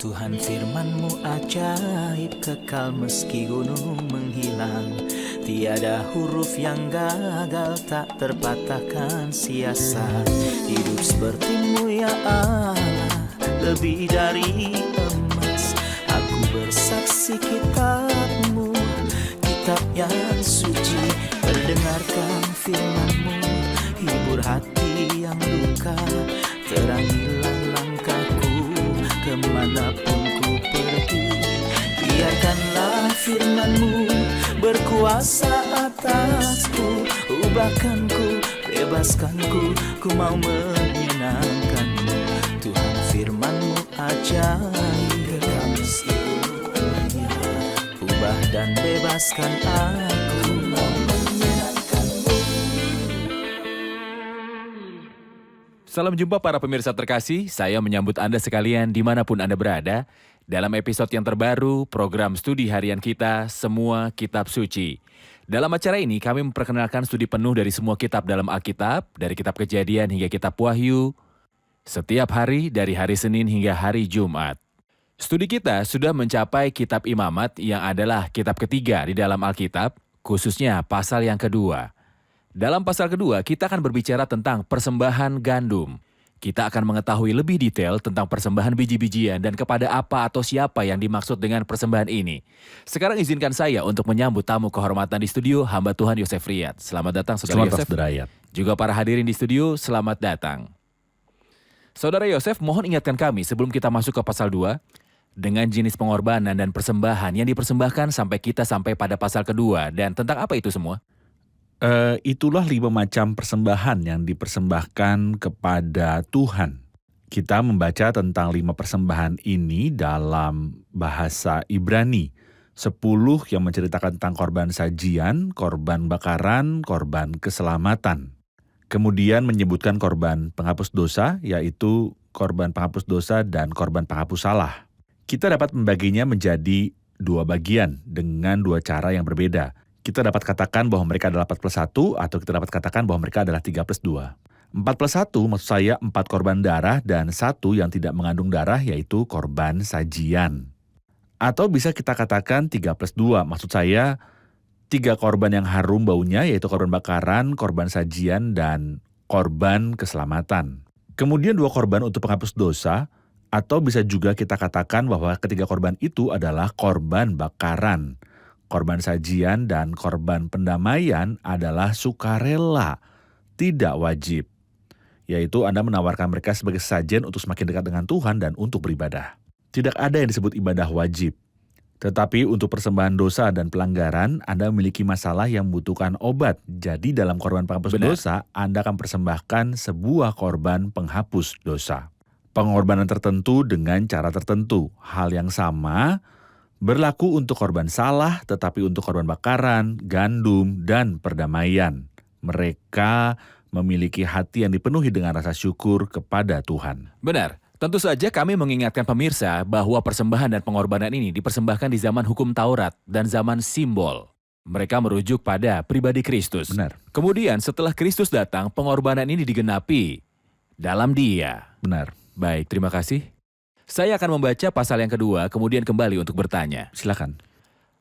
Tuhan firman-Mu ajaib, kekal meski gunung menghilang. Tiada huruf yang gagal, tak terpatahkan siasat. Hidup seperti-Mu ya Allah, lebih dari emas. Aku bersaksi kitab-Mu, kitab yang suci. Mendengarkan firman-Mu, hibur hati yang luka. Terangilah langkahku kemanapun ku pergi. Biarkanlah firman-Mu berkuasa atasku. Ubahkanku, bebaskanku, ku mau menyenangkan-Mu. Tuhan firman-Mu ajaib, kekal meski gunung. Ubah dan bebaskan aku, mau menyenangkan-Mu. Salam jumpa para pemirsa terkasih, saya menyambut Anda sekalian dimanapun Anda berada dalam episode yang terbaru program studi harian kita, Semua Kitab Suci. Dalam acara ini kami memperkenalkan studi penuh dari semua kitab dalam Alkitab, dari kitab Kejadian hingga kitab Wahyu, setiap hari dari hari Senin hingga hari Jumat. Studi kita sudah mencapai kitab Imamat yang adalah kitab ketiga di dalam Alkitab, khususnya pasal yang kedua. Dalam pasal kedua, kita akan berbicara tentang persembahan gandum. Kita akan mengetahui lebih detail tentang persembahan biji-bijian dan kepada apa atau siapa yang dimaksud dengan persembahan ini. Sekarang izinkan saya untuk menyambut tamu kehormatan di studio, hamba Tuhan Yosef Riyad. Selamat datang, Saudara Yosef. Juga para hadirin di studio, selamat datang. Saudara Yosef, mohon ingatkan kami sebelum kita masuk ke pasal 2, dengan jenis pengorbanan dan persembahan yang dipersembahkan sampai pada pasal kedua, dan tentang apa itu semua? Itulah 5 macam persembahan yang dipersembahkan kepada Tuhan. Kita membaca tentang 5 persembahan ini dalam bahasa Ibrani. 10 yang menceritakan tentang korban sajian, korban bakaran, korban keselamatan. Kemudian menyebutkan korban penghapus dosa, yaitu korban penghapus dosa dan korban penghapus salah. Kita dapat membaginya menjadi 2 bagian dengan 2 cara yang berbeda. Kita dapat katakan bahwa mereka adalah 4+1 atau kita dapat katakan bahwa mereka adalah 3+2. 4+1 maksud saya 4 korban darah dan 1 yang tidak mengandung darah, yaitu korban sajian. Atau bisa kita katakan 3+2, maksud saya 3 korban yang harum baunya, yaitu korban bakaran, korban sajian, dan korban keselamatan. Kemudian 2 korban untuk penghapus dosa, atau bisa juga kita katakan bahwa ketiga korban itu adalah korban bakaran. Korban sajian dan korban pendamaian adalah sukarela, tidak wajib. Yaitu Anda menawarkan mereka sebagai sajian untuk semakin dekat dengan Tuhan dan untuk beribadah. Tidak ada yang disebut ibadah wajib. Tetapi untuk persembahan dosa dan pelanggaran, Anda memiliki masalah yang membutuhkan obat. Jadi dalam korban penghapus dosa, Anda akan persembahkan sebuah korban penghapus dosa. Pengorbanan tertentu dengan cara tertentu. Hal yang sama berlaku untuk korban salah, tetapi untuk korban bakaran, gandum, dan perdamaian. Mereka memiliki hati yang dipenuhi dengan rasa syukur kepada Tuhan. Benar, tentu saja kami mengingatkan pemirsa bahwa persembahan dan pengorbanan ini dipersembahkan di zaman hukum Taurat dan zaman simbol. Mereka merujuk pada pribadi Kristus. Benar. Kemudian setelah Kristus datang, pengorbanan ini digenapi dalam Dia. Benar. Baik, terima kasih. Saya akan membaca pasal yang kedua, kemudian kembali untuk bertanya. Silakan.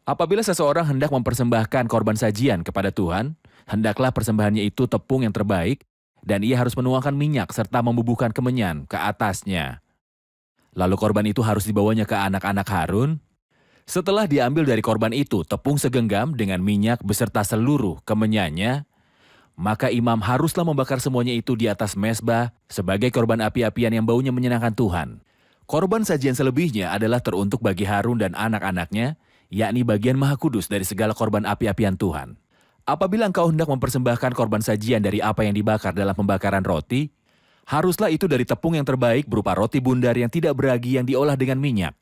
Apabila seseorang hendak mempersembahkan korban sajian kepada Tuhan, hendaklah persembahannya itu tepung yang terbaik, dan ia harus menuangkan minyak serta membubuhkan kemenyan ke atasnya. Lalu korban itu harus dibawanya ke anak-anak Harun. Setelah diambil dari korban itu tepung segenggam dengan minyak beserta seluruh kemenyannya, maka imam haruslah membakar semuanya itu di atas mezbah sebagai korban api-apian yang baunya menyenangkan Tuhan. Korban sajian selebihnya adalah teruntuk bagi Harun dan anak-anaknya, yakni bagian maha kudus dari segala korban api-apian Tuhan. Apabila engkau hendak mempersembahkan korban sajian dari apa yang dibakar dalam pembakaran roti, haruslah itu dari tepung yang terbaik berupa roti bundar yang tidak beragi yang diolah dengan minyak,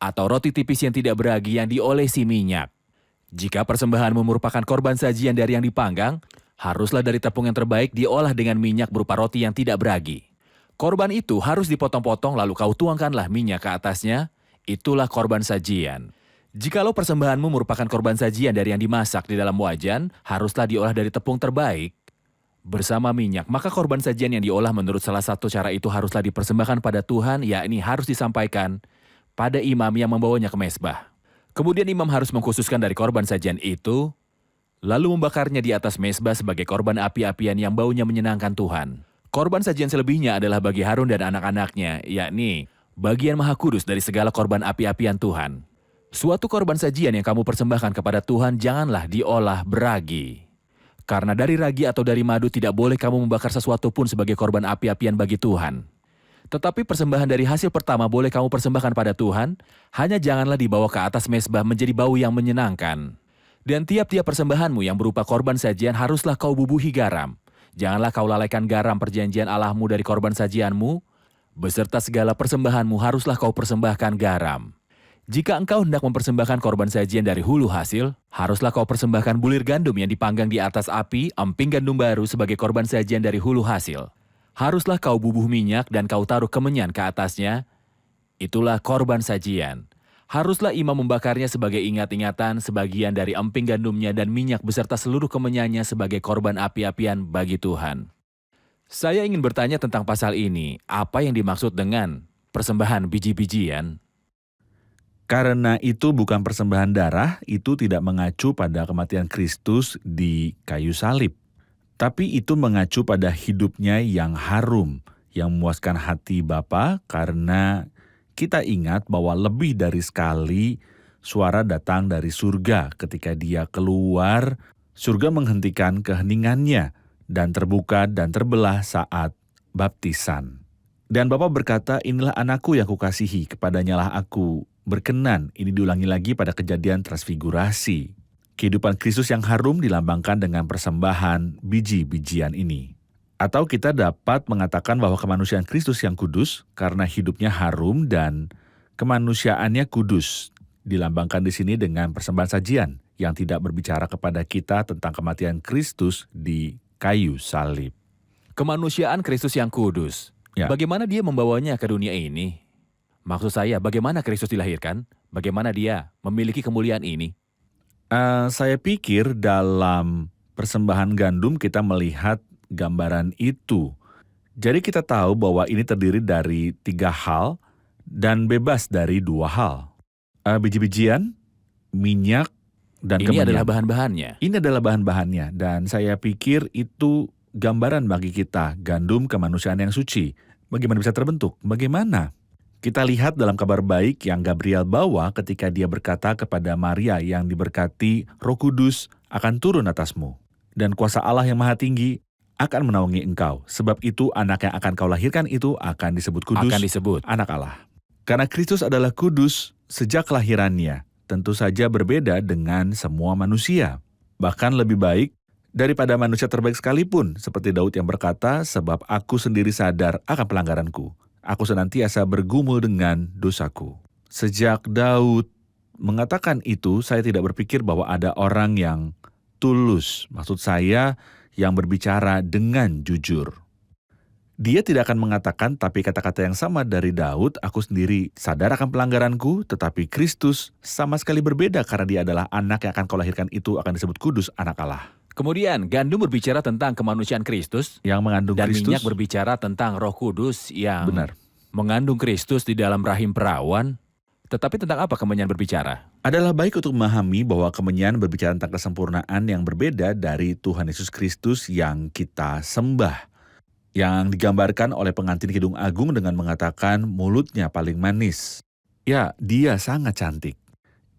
atau roti tipis yang tidak beragi yang diolesi minyak. Jika persembahanmu merupakan korban sajian dari yang dipanggang, haruslah dari tepung yang terbaik diolah dengan minyak berupa roti yang tidak beragi. Korban itu harus dipotong-potong lalu kau tuangkanlah minyak ke atasnya, itulah korban sajian. Jikalau persembahanmu merupakan korban sajian dari yang dimasak di dalam wajan, haruslah diolah dari tepung terbaik bersama minyak. Maka korban sajian yang diolah menurut salah satu cara itu haruslah dipersembahkan pada Tuhan, yakni harus disampaikan pada imam yang membawanya ke mezbah. Kemudian imam harus mengkhususkan dari korban sajian itu, lalu membakarnya di atas mezbah sebagai korban api-apian yang baunya menyenangkan Tuhan. Korban sajian selebihnya adalah bagi Harun dan anak-anaknya, yakni bagian maha kudus dari segala korban api-apian Tuhan. Suatu korban sajian yang kamu persembahkan kepada Tuhan janganlah diolah beragi. Karena dari ragi atau dari madu tidak boleh kamu membakar sesuatu pun sebagai korban api-apian bagi Tuhan. Tetapi persembahan dari hasil pertama boleh kamu persembahkan pada Tuhan, hanya janganlah dibawa ke atas mezbah menjadi bau yang menyenangkan. Dan tiap-tiap persembahanmu yang berupa korban sajian haruslah kau bubuhi garam. Janganlah kau lalaikan garam perjanjian Allahmu dari korban sajianmu, beserta segala persembahanmu haruslah kau persembahkan garam. Jika engkau hendak mempersembahkan korban sajian dari hulu hasil, haruslah kau persembahkan bulir gandum yang dipanggang di atas api, emping gandum baru sebagai korban sajian dari hulu hasil. Haruslah kau bubuh minyak dan kau taruh kemenyan ke atasnya. Itulah korban sajian. Haruslah imam membakarnya sebagai ingat-ingatan sebagian dari emping gandumnya dan minyak beserta seluruh kemenyannya sebagai korban api-apian bagi Tuhan. Saya ingin bertanya tentang pasal ini. Apa yang dimaksud dengan persembahan biji-bijian? Karena itu bukan persembahan darah, itu tidak mengacu pada kematian Kristus di kayu salib. Tapi itu mengacu pada hidupnya yang harum, yang memuaskan hati Bapa karena kita ingat bahwa lebih dari sekali suara datang dari surga ketika dia keluar, surga menghentikan keheningannya dan terbuka dan terbelah saat baptisan. Dan Bapa berkata, inilah anakku yang kukasihi, kepadanyalah aku berkenan. Ini diulangi lagi pada kejadian transfigurasi. Kehidupan Kristus yang harum dilambangkan dengan persembahan biji-bijian ini. Atau kita dapat mengatakan bahwa kemanusiaan Kristus yang kudus karena hidupnya harum dan kemanusiaannya kudus. Dilambangkan di sini dengan persembahan sajian yang tidak berbicara kepada kita tentang kematian Kristus di kayu salib. Kemanusiaan Kristus yang kudus. Ya. Bagaimana dia membawanya ke dunia ini? Maksud saya, bagaimana Kristus dilahirkan? Bagaimana dia memiliki kemuliaan ini? Saya pikir dalam persembahan gandum kita melihat gambaran itu. Jadi kita tahu bahwa ini terdiri dari 3 hal dan bebas dari 2 hal. Biji-bijian, minyak, dan Ini kemenyan. adalah bahan-bahannya. Ini adalah bahan-bahannya dan saya pikir itu gambaran bagi kita, gandum kemanusiaan yang suci. Bagaimana bisa terbentuk? Bagaimana? Kita lihat dalam kabar baik yang Gabriel bawa ketika dia berkata kepada Maria yang diberkati, Roh Kudus akan turun atasmu, dan kuasa Allah yang Maha Tinggi akan menaungi engkau. Sebab itu anak yang akan kau lahirkan itu akan disebut kudus, Akan disebut. anak Allah. Karena Kristus adalah kudus sejak kelahirannya, tentu saja berbeda dengan semua manusia. Bahkan lebih baik daripada manusia terbaik sekalipun, seperti Daud yang berkata, sebab aku sendiri sadar akan pelanggaranku. Aku senantiasa bergumul dengan dosaku. Sejak Daud mengatakan itu, saya tidak berpikir bahwa ada orang yang tulus. Maksud saya, yang berbicara dengan jujur. Dia tidak akan mengatakan, tapi kata-kata yang sama dari Daud, aku sendiri sadar akan pelanggaranku, tetapi Kristus sama sekali berbeda karena dia adalah anak yang akan kau lahirkan itu akan disebut kudus, anak Allah. Kemudian, gandum berbicara tentang kemanusiaan Kristus, Yang mengandung dan Kristus, minyak berbicara tentang Roh Kudus yang benar. mengandung Kristus di dalam rahim perawan. Tetapi tentang apa kemenyan berbicara? Adalah baik untuk memahami bahwa kemenyan berbicara tentang kesempurnaan yang berbeda dari Tuhan Yesus Kristus yang kita sembah. Yang digambarkan oleh pengantin Kidung Agung dengan mengatakan mulutnya paling manis. Ya, dia sangat cantik.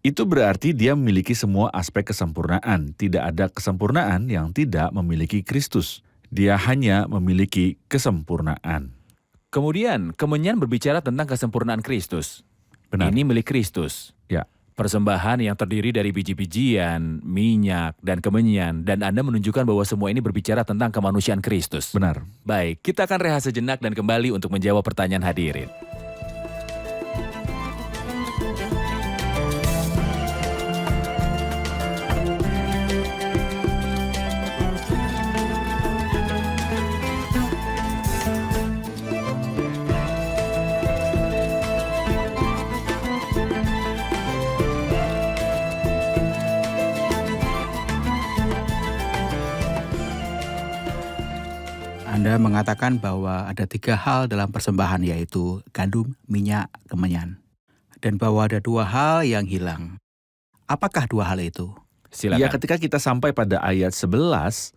Itu berarti dia memiliki semua aspek kesempurnaan. Tidak ada kesempurnaan yang tidak memiliki Kristus. Dia hanya memiliki kesempurnaan. Kemudian, kemenyan berbicara tentang kesempurnaan Kristus. Benar. Ini milik Kristus. Ya. Persembahan yang terdiri dari biji-bijian, minyak, dan kemenyan. Dan Anda menunjukkan bahwa semua ini berbicara tentang kemanusiaan Kristus. Benar. Baik, kita akan rehat sejenak dan kembali untuk menjawab pertanyaan hadirin. Anda mengatakan bahwa ada 3 hal dalam persembahan, yaitu gandum, minyak, kemenyan. dan bahwa ada dua hal yang hilang. Apakah dua hal itu? Silakan. Ya, ketika kita sampai pada ayat 11,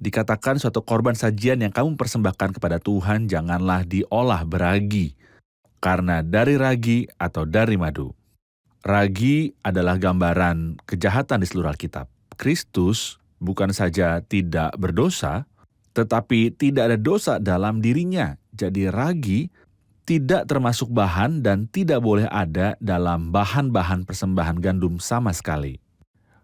dikatakan suatu korban sajian yang kamu persembahkan kepada Tuhan janganlah diolah beragi, karena dari ragi atau dari madu. Ragi adalah gambaran kejahatan di seluruh Alkitab. Kristus bukan saja tidak berdosa, tetapi tidak ada dosa dalam dirinya. Jadi ragi tidak termasuk bahan dan tidak boleh ada dalam bahan-bahan persembahan gandum sama sekali.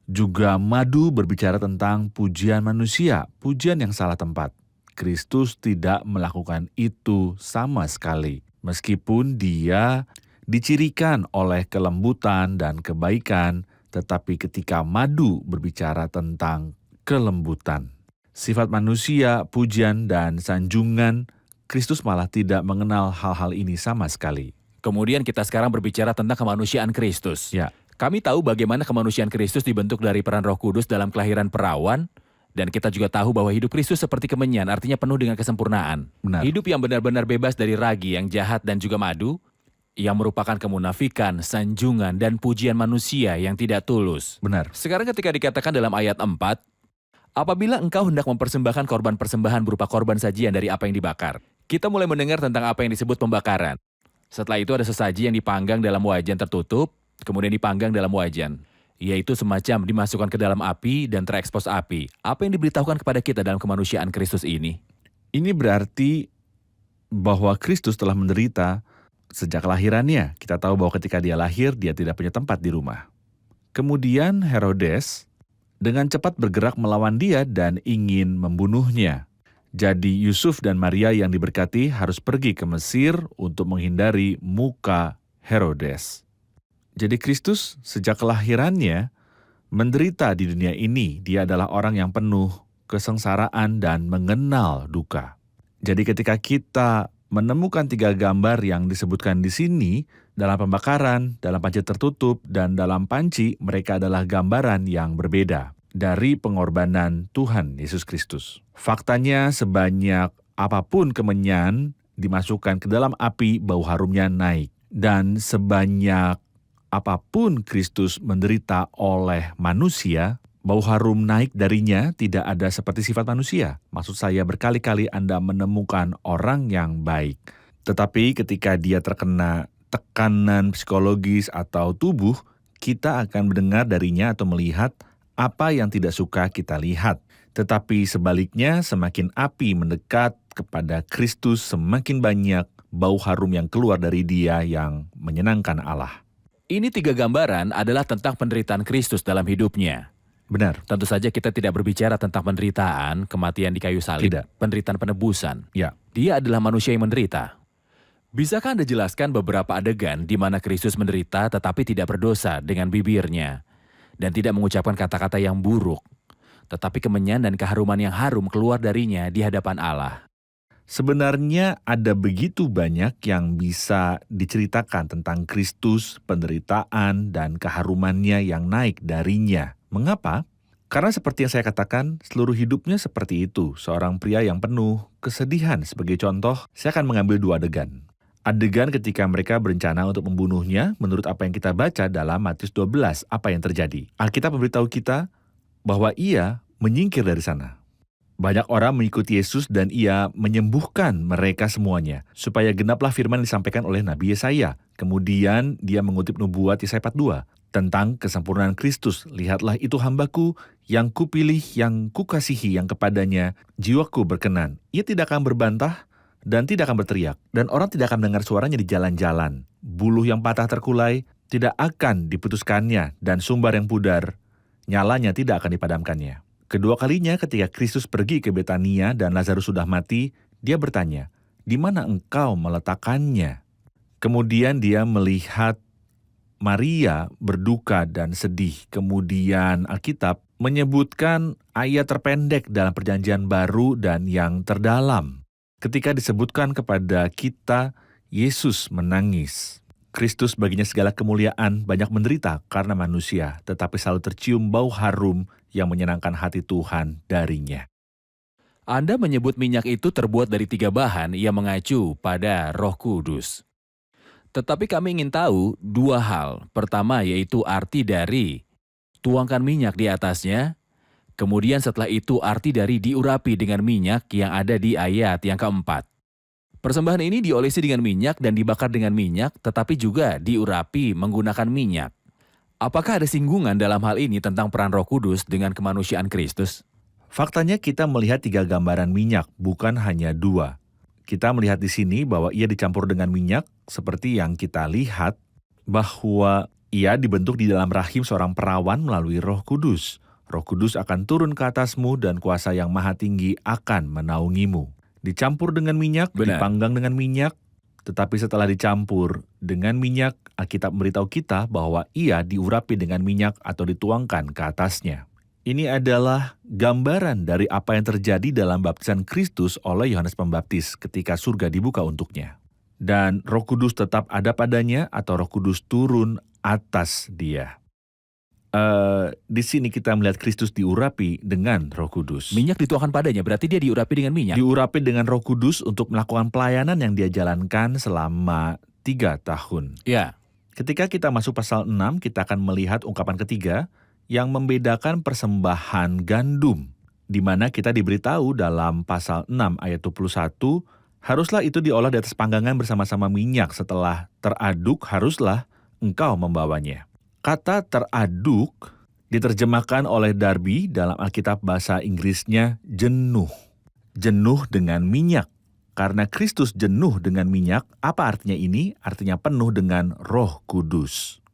Juga madu berbicara tentang pujian manusia, pujian yang salah tempat. Kristus tidak melakukan itu sama sekali. Meskipun dia dicirikan oleh kelembutan dan kebaikan, tetapi ketika madu berbicara tentang kelembutan, sifat manusia, pujian, dan sanjungan, Kristus malah tidak mengenal hal-hal ini sama sekali. Kemudian kita sekarang berbicara tentang kemanusiaan Kristus. Ya. Kami tahu bagaimana kemanusiaan Kristus dibentuk dari peran Roh Kudus dalam kelahiran perawan, dan kita juga tahu bahwa hidup Kristus seperti kemenyan, artinya penuh dengan kesempurnaan. Benar. Hidup yang benar-benar bebas dari ragi yang jahat dan juga madu, yang merupakan kemunafikan, sanjungan, dan pujian manusia yang tidak tulus. Benar. Sekarang ketika dikatakan dalam ayat 4, apabila engkau hendak mempersembahkan korban persembahan berupa korban sajian dari apa yang dibakar. Kita mulai mendengar tentang apa yang disebut pembakaran. Setelah itu ada sesaji yang dipanggang dalam wajan tertutup, kemudian dipanggang dalam wajan. Yaitu semacam dimasukkan ke dalam api dan terekspos api. Apa yang diberitahukan kepada kita dalam kemanusiaan Kristus ini? Ini berarti bahwa Kristus telah menderita sejak kelahirannya. Kita tahu bahwa ketika dia lahir, dia tidak punya tempat di rumah. Kemudian Herodes dengan cepat bergerak melawan dia dan ingin membunuhnya. Jadi Yusuf dan Maria yang diberkati harus pergi ke Mesir untuk menghindari muka Herodes. Jadi Kristus sejak kelahirannya menderita di dunia ini. Dia adalah orang yang penuh kesengsaraan dan mengenal duka. Jadi ketika kita menemukan 3 gambar yang disebutkan di sini, dalam pembakaran, dalam panci tertutup, dan dalam panci, mereka adalah gambaran yang berbeda dari pengorbanan Tuhan Yesus Kristus. Faktanya sebanyak apapun kemenyan dimasukkan ke dalam api, bau harumnya naik. Dan sebanyak apapun Kristus menderita oleh manusia, bau harum naik darinya tidak ada seperti sifat manusia. Maksud saya berkali-kali Anda menemukan orang yang baik. Tetapi ketika dia terkena tekanan psikologis atau tubuh, kita akan mendengar darinya atau melihat apa yang tidak suka kita lihat. Tetapi sebaliknya, semakin api mendekat kepada Kristus, semakin banyak bau harum yang keluar dari dia yang menyenangkan Allah. Ini 3 gambaran adalah tentang penderitaan Kristus dalam hidupnya. Benar. Tentu saja kita tidak berbicara tentang penderitaan, kematian di kayu salib, Tidak. penderitaan penebusan. Ya. Dia adalah manusia yang menderita. Bisakah Anda jelaskan beberapa adegan di mana Kristus menderita tetapi tidak berdosa dengan bibirnya dan tidak mengucapkan kata-kata yang buruk, tetapi kemenyan dan keharuman yang harum keluar darinya di hadapan Allah? Sebenarnya ada begitu banyak yang bisa diceritakan tentang Kristus, penderitaan, dan keharumannya yang naik darinya. Mengapa? Karena seperti yang saya katakan, seluruh hidupnya seperti itu. Seorang pria yang penuh kesedihan. Sebagai contoh, saya akan mengambil 2 adegan. Adegan ketika mereka berencana untuk membunuhnya, menurut apa yang kita baca dalam Matius 12, apa yang terjadi? Alkitab memberitahu kita bahwa ia menyingkir dari sana. Banyak orang mengikuti Yesus dan ia menyembuhkan mereka semuanya, supaya genaplah firman yang disampaikan oleh Nabi Yesaya. Kemudian dia mengutip nubuat Yesaya 42 tentang kesempurnaan Kristus. Lihatlah itu hambaku yang kupilih, yang kukasihi, yang kepadanya jiwaku berkenan. Ia tidak akan berbantah dan tidak akan berteriak, dan orang tidak akan mendengar suaranya di jalan-jalan. Buluh yang patah terkulai tidak akan diputuskannya, dan sumber yang pudar, nyalanya tidak akan dipadamkannya. Kedua kalinya ketika Kristus pergi ke Betania dan Lazarus sudah mati, dia bertanya, "Di mana engkau meletakkannya?" Kemudian dia melihat Maria berduka dan sedih. Kemudian Alkitab menyebutkan ayat terpendek dalam Perjanjian Baru dan yang terdalam. Ketika disebutkan kepada kita, Yesus menangis. Kristus baginya segala kemuliaan, banyak menderita karena manusia, tetapi selalu tercium bau harum yang menyenangkan hati Tuhan darinya. Anda menyebut minyak itu terbuat dari 3 bahan yang mengacu pada Roh Kudus. Tetapi kami ingin tahu dua hal. Pertama yaitu arti dari tuangkan minyak di atasnya. Kemudian setelah itu arti dari diurapi dengan minyak yang ada di ayat yang keempat. Persembahan ini diolesi dengan minyak dan dibakar dengan minyak, tetapi juga diurapi menggunakan minyak. Apakah ada singgungan dalam hal ini tentang peran Roh Kudus dengan kemanusiaan Kristus? Faktanya kita melihat 3 gambaran minyak, bukan hanya 2. Kita melihat di sini bahwa ia dicampur dengan minyak, seperti yang kita lihat bahwa ia dibentuk di dalam rahim seorang perawan melalui Roh Kudus. Roh Kudus akan turun ke atasmu dan kuasa yang maha tinggi akan menaungimu. Dicampur dengan minyak, Benar. dipanggang dengan minyak, tetapi setelah dicampur dengan minyak, Alkitab memberitahu kita bahwa ia diurapi dengan minyak atau dituangkan ke atasnya. Ini adalah gambaran dari apa yang terjadi dalam baptisan Kristus oleh Yohanes Pembaptis ketika surga dibuka untuknya. Dan Roh Kudus tetap ada padanya atau Roh Kudus turun atas dia. Di sini kita melihat Kristus diurapi dengan Roh Kudus. Minyak dituangkan padanya, berarti dia diurapi dengan minyak. Diurapi dengan Roh Kudus untuk melakukan pelayanan yang dia jalankan selama 3 tahun. Ya, Ketika kita masuk pasal 6, kita akan melihat ungkapan ketiga yang membedakan persembahan gandum, di mana kita diberitahu dalam pasal 6 ayat 21, haruslah itu diolah di atas panggangan bersama-sama minyak, setelah teraduk haruslah engkau membawanya. Kata teraduk diterjemahkan oleh Darby dalam Alkitab bahasa Inggrisnya jenuh. Jenuh dengan minyak. Karena Kristus jenuh dengan minyak, apa artinya ini? Artinya penuh dengan Roh Kudus.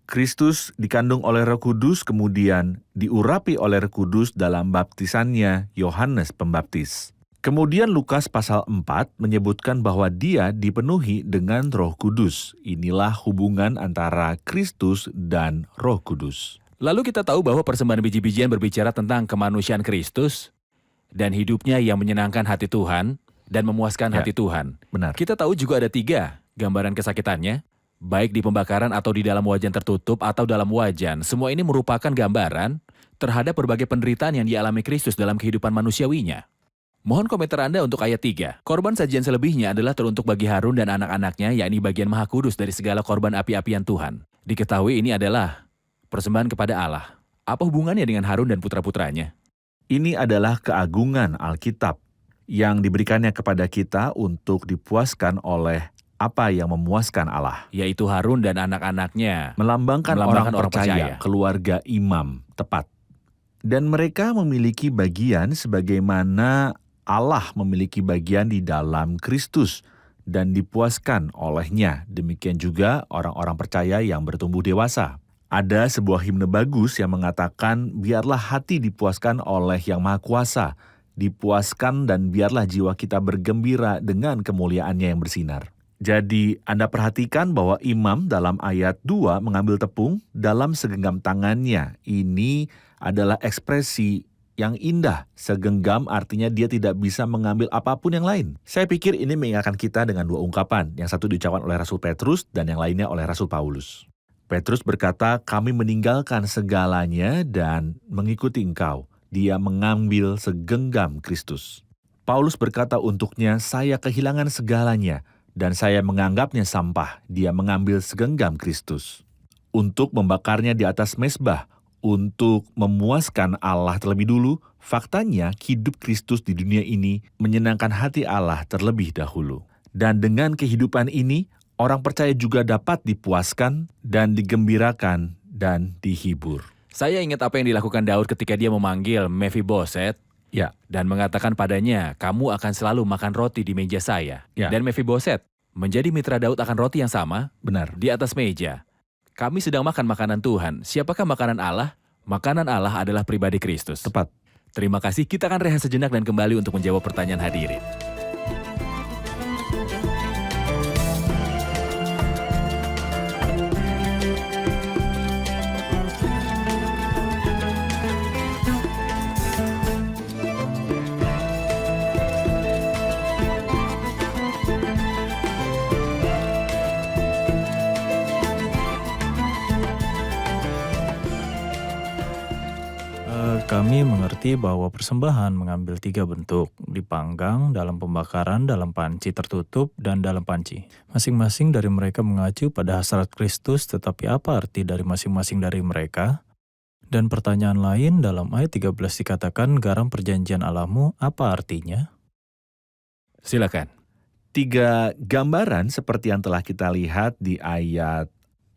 Kristus dikandung oleh Roh Kudus, kemudian diurapi oleh Roh Kudus dalam baptisannya Yohanes Pembaptis. Kemudian Lukas pasal 4 menyebutkan bahwa dia dipenuhi dengan Roh Kudus. Inilah hubungan antara Kristus dan Roh Kudus. lalu kita tahu bahwa persembahan biji-bijian berbicara tentang kemanusiaan Kristus dan hidupnya yang menyenangkan hati Tuhan dan memuaskan Ya. hati Tuhan. Benar. Kita tahu juga ada 3 gambaran kesakitannya, baik di pembakaran atau di dalam wajan tertutup atau dalam wajan. Semua ini merupakan gambaran terhadap berbagai penderitaan yang dialami Kristus dalam kehidupan manusiawinya. Mohon komentar Anda untuk ayat 3. Korban sajian selebihnya adalah teruntuk bagi Harun dan anak-anaknya, yakni bagian maha kudus dari segala korban api-apian Tuhan. Diketahui ini adalah persembahan kepada Allah. Apa hubungannya dengan Harun dan putra-putranya? Ini adalah keagungan Alkitab yang diberikannya kepada kita untuk dipuaskan oleh apa yang memuaskan Allah. Yaitu Harun dan anak-anaknya. Melambangkan Melambangkan orang orang percaya. percaya, keluarga imam, tepat. Dan mereka memiliki bagian sebagaimana Allah memiliki bagian di dalam Kristus dan dipuaskan olehnya. Demikian juga orang-orang percaya yang bertumbuh dewasa. Ada sebuah himne bagus yang mengatakan, biarlah hati dipuaskan oleh Yang Maha Kuasa, dipuaskan dan biarlah jiwa kita bergembira dengan kemuliaannya yang bersinar. Jadi Anda perhatikan bahwa imam dalam ayat 2 mengambil tepung dalam segenggam tangannya. Ini adalah ekspresi yang indah. Segenggam artinya dia tidak bisa mengambil apapun yang lain. Saya pikir ini mengingatkan kita dengan 2 ungkapan. Yang satu diucapkan oleh Rasul Petrus dan yang lainnya oleh Rasul Paulus. Petrus berkata, kami meninggalkan segalanya dan mengikuti engkau. Dia mengambil segenggam Kristus. Paulus berkata untuknya, saya kehilangan segalanya dan saya menganggapnya sampah. Dia mengambil segenggam Kristus. Untuk membakarnya di atas mezbah, untuk memuaskan Allah terlebih dulu, faktanya hidup Kristus di dunia ini menyenangkan hati Allah terlebih dahulu. Dan dengan kehidupan ini, orang percaya juga dapat dipuaskan dan digembirakan dan dihibur. Saya ingat apa yang dilakukan Daud ketika dia memanggil Mephiboset Ya, dan mengatakan padanya, kamu akan selalu makan roti di meja saya. Ya. Dan Mephiboset menjadi mitra Daud akan roti yang sama benar. di atas meja. Kami sedang makan makanan Tuhan. Siapakah makanan Allah? Makanan Allah adalah pribadi Kristus. Tepat. Terima kasih, kita akan rehat sejenak dan kembali untuk menjawab pertanyaan hadirin. kami mengerti bahwa persembahan mengambil 3 bentuk, dipanggang, dalam pembakaran, dalam panci tertutup, dan dalam panci. Masing-masing dari mereka mengacu pada hasrat Kristus, tetapi apa arti dari masing-masing dari mereka? Dan pertanyaan lain, dalam ayat 13 dikatakan garam perjanjian Allahmu, apa artinya? Silakan. 3 gambaran seperti yang telah kita lihat di ayat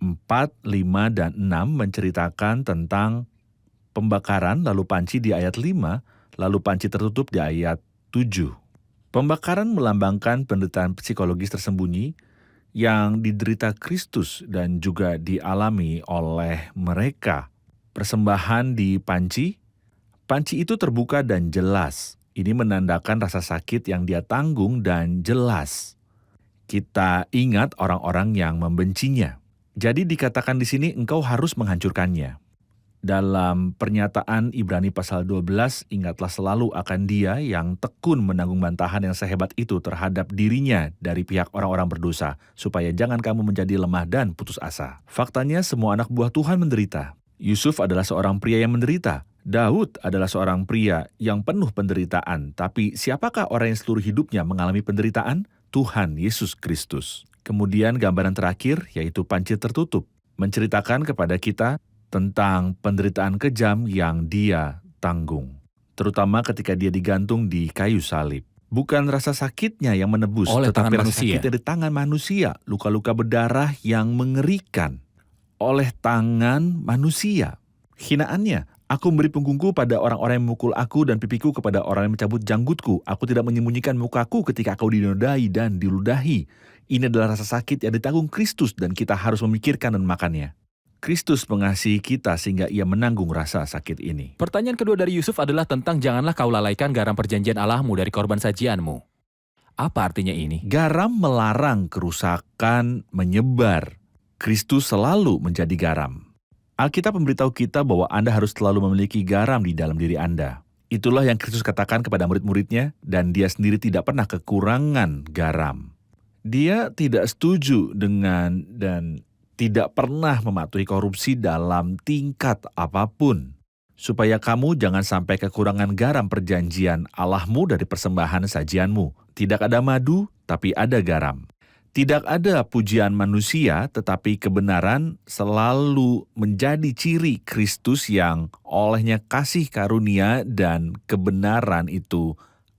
4, 5, dan 6 menceritakan tentang pembakaran, lalu panci di ayat 5, lalu panci tertutup di ayat 7. Pembakaran melambangkan penderitaan psikologis tersembunyi yang diderita Kristus dan juga dialami oleh mereka. Persembahan di panci itu terbuka dan jelas. Ini menandakan rasa sakit yang dia tanggung dan jelas. Kita ingat orang-orang yang membencinya. Jadi dikatakan di sini engkau harus menghancurkannya. Dalam pernyataan Ibrani pasal 12, ingatlah selalu akan dia yang tekun menanggung bantahan yang sehebat itu terhadap dirinya dari pihak orang-orang berdosa, supaya jangan kamu menjadi lemah dan putus asa. Faktanya semua anak buah Tuhan menderita. Yusuf adalah seorang pria yang menderita. Daud adalah seorang pria yang penuh penderitaan. Tapi siapakah orang yang seluruh hidupnya mengalami penderitaan? Tuhan Yesus Kristus. Kemudian gambaran terakhir yaitu panci tertutup, menceritakan kepada kita tentang penderitaan kejam yang dia tanggung. Terutama ketika dia digantung di kayu salib. Bukan rasa sakitnya yang menebus, Oleh tetapi tangan rasa manusia. sakitnya di tangan manusia. Luka-luka berdarah yang mengerikan. Oleh tangan manusia. Hinaannya, aku memberi punggungku pada orang-orang yang memukul aku dan pipiku kepada orang yang mencabut janggutku. Aku tidak menyembunyikan mukaku ketika kau dinodai dan diludahi. Ini adalah rasa sakit yang ditanggung Kristus dan kita harus memikirkan dan makannya. Kristus mengasihi kita sehingga ia menanggung rasa sakit ini. Pertanyaan kedua dari Yusuf adalah tentang janganlah kau lalaikan garam perjanjian Allahmu dari korban sajianmu. Apa artinya ini? Garam melarang kerusakan menyebar. Kristus selalu menjadi garam. Alkitab memberitahu kita bahwa Anda harus selalu memiliki garam di dalam diri Anda. Itulah yang Kristus katakan kepada murid-muridnya, dan dia sendiri tidak pernah kekurangan garam. Dia tidak setuju dengan dan tidak pernah mematuhi korupsi dalam tingkat apapun. Supaya kamu jangan sampai kekurangan garam perjanjian Allahmu dari persembahan sajianmu. Tidak ada madu, tapi ada garam. Tidak ada pujian manusia, tetapi kebenaran selalu menjadi ciri Kristus yang olehnya kasih karunia dan kebenaran itu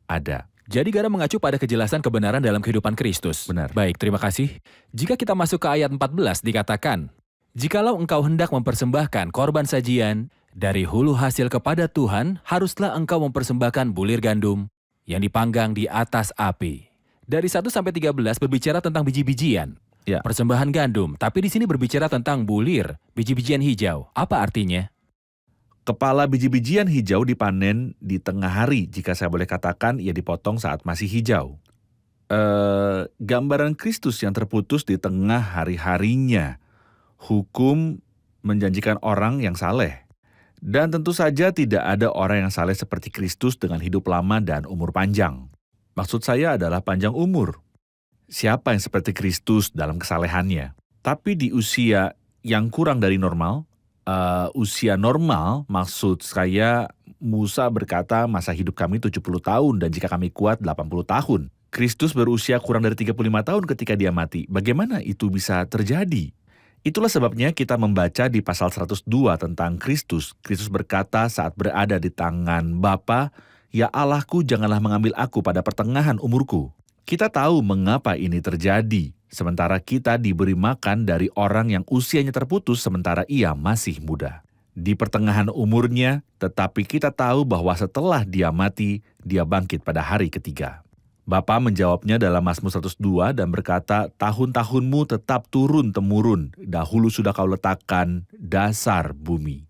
ada. Jadi garam mengacu pada kejelasan kebenaran dalam kehidupan Kristus. Benar. Baik, terima kasih. Jika kita masuk ke ayat 14 dikatakan, jikalau engkau hendak mempersembahkan korban sajian dari hulu hasil kepada Tuhan, haruslah engkau mempersembahkan bulir gandum yang dipanggang di atas api. Dari 1 sampai 13 berbicara tentang biji-bijian. Ya. Persembahan gandum, tapi di sini berbicara tentang bulir, biji-bijian hijau. Apa artinya? Kepala biji-bijian hijau dipanen di tengah hari, jika saya boleh katakan ia dipotong saat masih hijau. Gambaran Kristus yang terputus di tengah hari-harinya. Hukum menjanjikan orang yang saleh. Dan tentu saja tidak ada orang yang saleh seperti Kristus dengan hidup lama dan umur panjang. Maksud saya adalah panjang umur. Siapa yang seperti Kristus dalam kesalehannya? Tapi di usia yang kurang dari normal, usia normal, maksud saya Musa berkata masa hidup kami 70 tahun dan jika kami kuat 80 tahun. Kristus berusia kurang dari 35 tahun ketika dia mati. Bagaimana itu bisa terjadi? Itulah sebabnya kita membaca di pasal 102 tentang Kristus. Kristus berkata saat berada di tangan Bapa, "Ya Allahku, janganlah mengambil aku pada pertengahan umurku." Kita tahu mengapa ini terjadi. Sementara kita diberi makan dari orang yang usianya terputus sementara ia masih muda. Di pertengahan umurnya, tetapi kita tahu bahwa setelah dia mati, dia bangkit pada hari ketiga. Bapa menjawabnya dalam Mazmur 102 dan berkata, "Tahun-tahunmu tetap turun-temurun, dahulu sudah kau letakkan dasar bumi.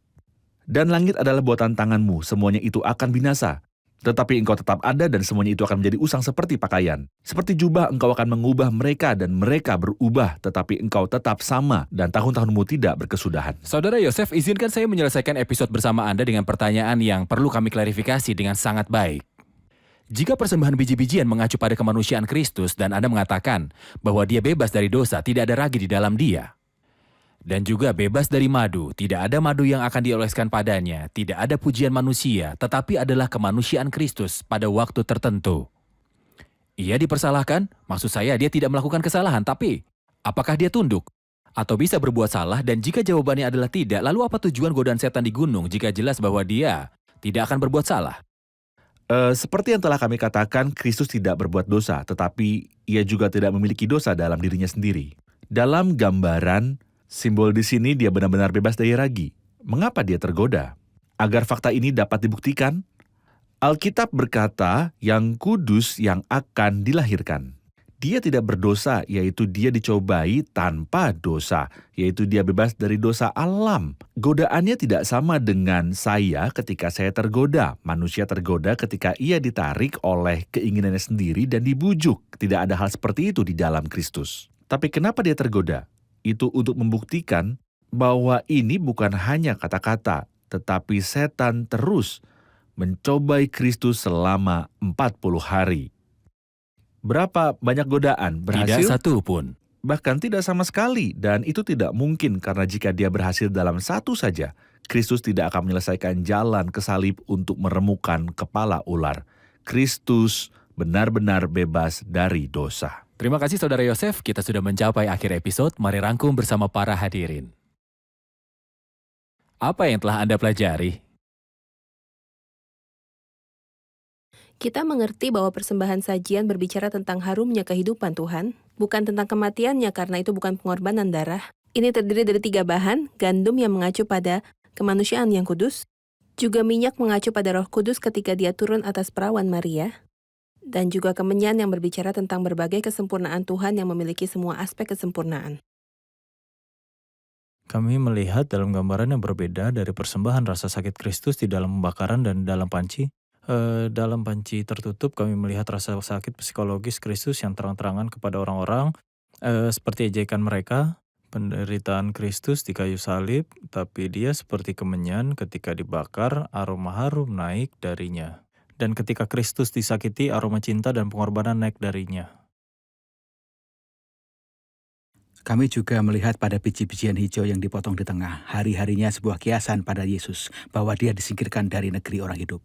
Dan langit adalah buatan tanganmu, semuanya itu akan binasa. Tetapi engkau tetap ada dan semuanya itu akan menjadi usang seperti pakaian. Seperti jubah engkau akan mengubah mereka dan mereka berubah, tetapi engkau tetap sama dan tahun-tahunmu tidak berkesudahan." Saudara Yosef, izinkan saya menyelesaikan episode bersama Anda dengan pertanyaan yang perlu kami klarifikasi dengan sangat baik. Jika persembahan biji-bijian mengacu pada kemanusiaan Kristus dan Anda mengatakan bahwa dia bebas dari dosa, tidak ada ragi di dalam dia. Dan juga bebas dari madu, tidak ada madu yang akan dioleskan padanya, tidak ada pujian manusia, tetapi adalah kemanusiaan Kristus pada waktu tertentu. Ia dipersalahkan, maksud saya dia tidak melakukan kesalahan, tapi apakah dia tunduk? Atau bisa berbuat salah, dan jika jawabannya adalah tidak, lalu apa tujuan godaan setan di gunung jika jelas bahwa dia tidak akan berbuat salah? Seperti yang telah kami katakan, Kristus tidak berbuat dosa, tetapi ia juga tidak memiliki dosa dalam dirinya sendiri. Dalam gambaran, simbol di sini dia benar-benar bebas dari ragi. Mengapa dia tergoda? Agar fakta ini dapat dibuktikan, Alkitab berkata yang kudus yang akan dilahirkan. Dia tidak berdosa, yaitu dia dicobai tanpa dosa, yaitu dia bebas dari dosa alam. Godaannya tidak sama dengan saya ketika saya tergoda. Manusia tergoda ketika ia ditarik oleh keinginannya sendiri dan dibujuk. Tidak ada hal seperti itu di dalam Kristus. Tapi kenapa dia tergoda? Itu untuk membuktikan bahwa ini bukan hanya kata-kata, tetapi setan terus mencobai Kristus selama 40 hari. Berapa banyak godaan berhasil? Tidak satu pun. Bahkan tidak sama sekali, dan itu tidak mungkin karena jika dia berhasil dalam satu saja, Kristus tidak akan menyelesaikan jalan ke salib untuk meremukkan kepala ular. Kristus benar-benar bebas dari dosa. Terima kasih Saudara Yosef, kita sudah mencapai akhir episode, mari rangkum bersama para hadirin. Apa yang telah Anda pelajari? Kita mengerti bahwa persembahan sajian berbicara tentang harumnya kehidupan Tuhan, bukan tentang kematiannya karena itu bukan pengorbanan darah. Ini terdiri dari 3 bahan, gandum yang mengacu pada kemanusiaan yang kudus, juga minyak mengacu pada Roh Kudus ketika dia turun atas perawan Maria, dan juga kemenyan yang berbicara tentang berbagai kesempurnaan Tuhan yang memiliki semua aspek kesempurnaan. Kami melihat dalam gambaran yang berbeda dari persembahan rasa sakit Kristus di dalam pembakaran dan dalam panci. Dalam panci tertutup kami melihat rasa sakit psikologis Kristus yang terang-terangan kepada orang-orang, seperti ejekan mereka, penderitaan Kristus di kayu salib, tapi dia seperti kemenyan ketika dibakar, aroma harum naik darinya. Dan ketika Kristus disakiti, aroma cinta dan pengorbanan naik darinya. Kami juga melihat pada biji-bijian hijau yang dipotong di tengah, hari-harinya sebuah kiasan pada Yesus, bahwa dia disingkirkan dari negeri orang hidup.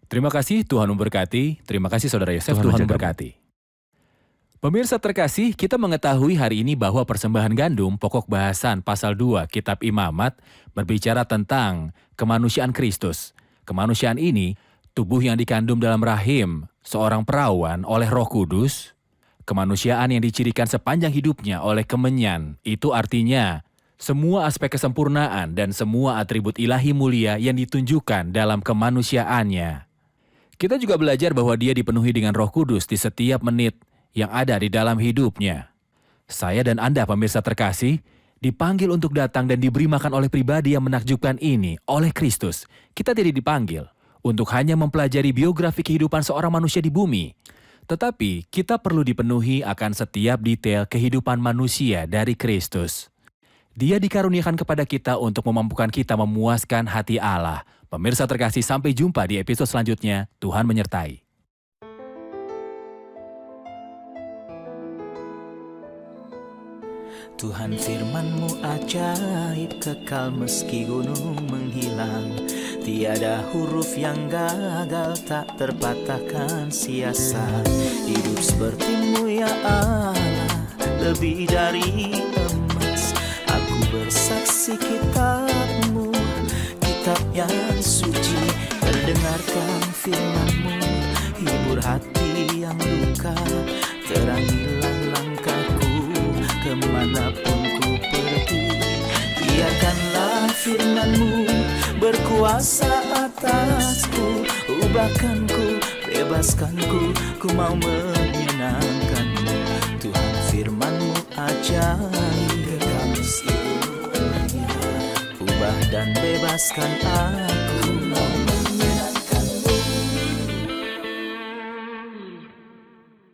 Terima kasih, Tuhan memberkati. Terima kasih Saudara Yosef, Tuhan memberkati. Pemirsa terkasih, kita mengetahui hari ini bahwa persembahan gandum, pokok bahasan pasal 2 Kitab Imamat, berbicara tentang kemanusiaan Kristus. Kemanusiaan ini, tubuh yang dikandung dalam rahim seorang perawan oleh Roh Kudus, kemanusiaan yang dicirikan sepanjang hidupnya oleh kemenyan, itu artinya semua aspek kesempurnaan dan semua atribut ilahi mulia yang ditunjukkan dalam kemanusiaannya. Kita juga belajar bahwa dia dipenuhi dengan Roh Kudus di setiap menit yang ada di dalam hidupnya. Saya dan Anda pemirsa terkasih, dipanggil untuk datang dan diberi makan oleh pribadi yang menakjubkan ini, oleh Kristus. Kita tidak dipanggil untuk hanya mempelajari biografi kehidupan seorang manusia di bumi. Tetapi kita perlu dipenuhi akan setiap detail kehidupan manusia dari Kristus. Dia dikaruniakan kepada kita untuk memampukan kita memuaskan hati Allah. Pemirsa terkasih, sampai jumpa di episode selanjutnya. Tuhan menyertai. Tuhan firman-Mu ajaib, kekal meski gunung menghilang. Tiada huruf yang gagal, tak terpatahkan sia-sia. Hidup seperti-Mu ya Allah, lebih dari emas. Aku bersaksi kitab-Mu, kitab yang suci. Terdengarkan firman-Mu, hibur hati yang luka. Terangilah langkahku kemanapun ku pergi. Biarkanlah firman-Mu berkuasa atasku. Ubahkanku, bebaskanku, ku mau menyenangkan-Mu. Tuhan firman-Mu ajaib, ubah dan bebaskan aku.